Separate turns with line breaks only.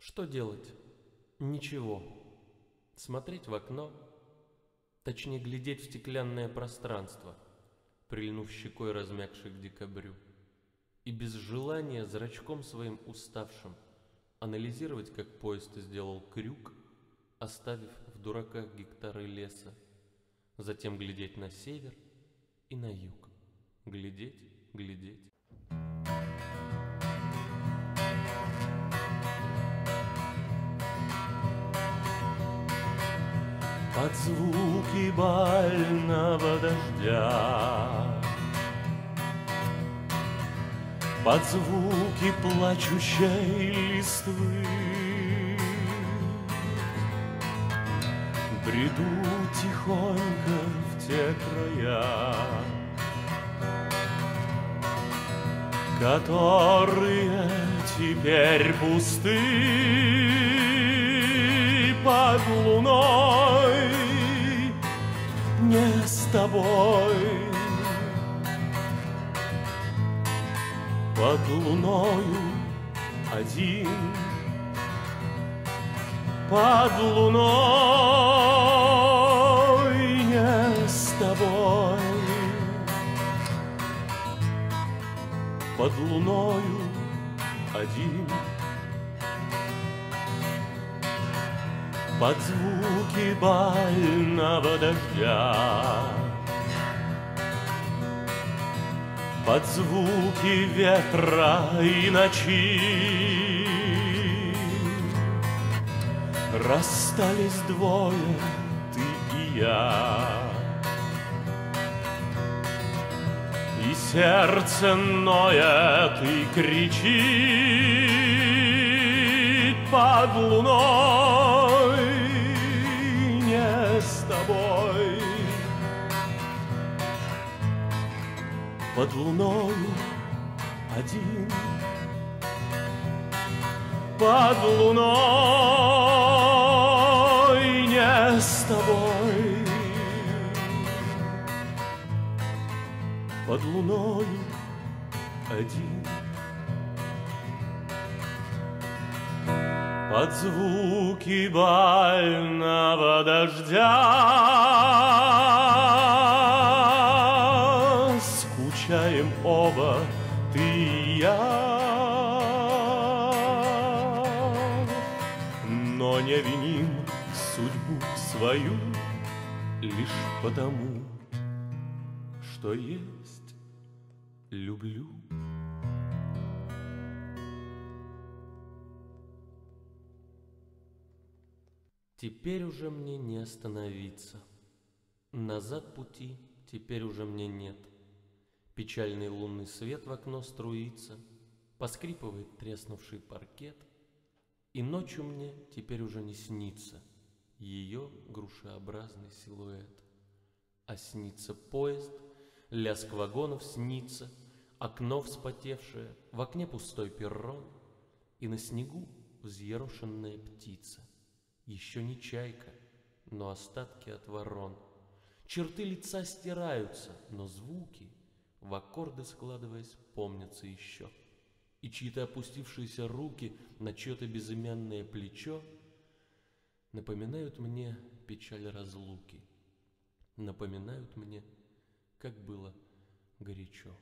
Что делать? Ничего. Смотреть в окно, точнее глядеть в стеклянное пространство, прильнув щекой размягшей к декабрю, и без желания зрачком своим уставшим анализировать, как поезд сделал крюк, оставив в дураках гектары леса, затем глядеть на север и на юг, глядеть, глядеть. Под звуки бального дождя, под звуки плачущей листвы бреду тихонько в те края, которые теперь пусты. Под луной не с тобой, под луною один, под луной не с тобой, под луною один. Под звуки бального дождя, под звуки ветра и ночи расстались двое, ты и я. И сердце ноет и кричит под луной не с тобой, под луною один, под луной не с тобой, под луною один. Под звуки бального дождя скучаем оба, ты и я, но не виним судьбу свою лишь потому, что есть люблю. Теперь уже мне не остановиться, назад пути теперь уже мне нет. Печальный лунный свет в окно струится, поскрипывает треснувший паркет, и ночью мне теперь уже не снится ее грушеобразный силуэт, а снится поезд, лязг вагонов снится, окно вспотевшее, в окне пустой перрон, и на снегу взъерошенная птица. Еще не чайка, но остатки от ворон. Черты лица стираются, но звуки, в аккорды складываясь, помнятся еще. И чьи-то опустившиеся руки на чье-то безымянное плечо напоминают мне печаль разлуки, напоминают мне, как было горячо.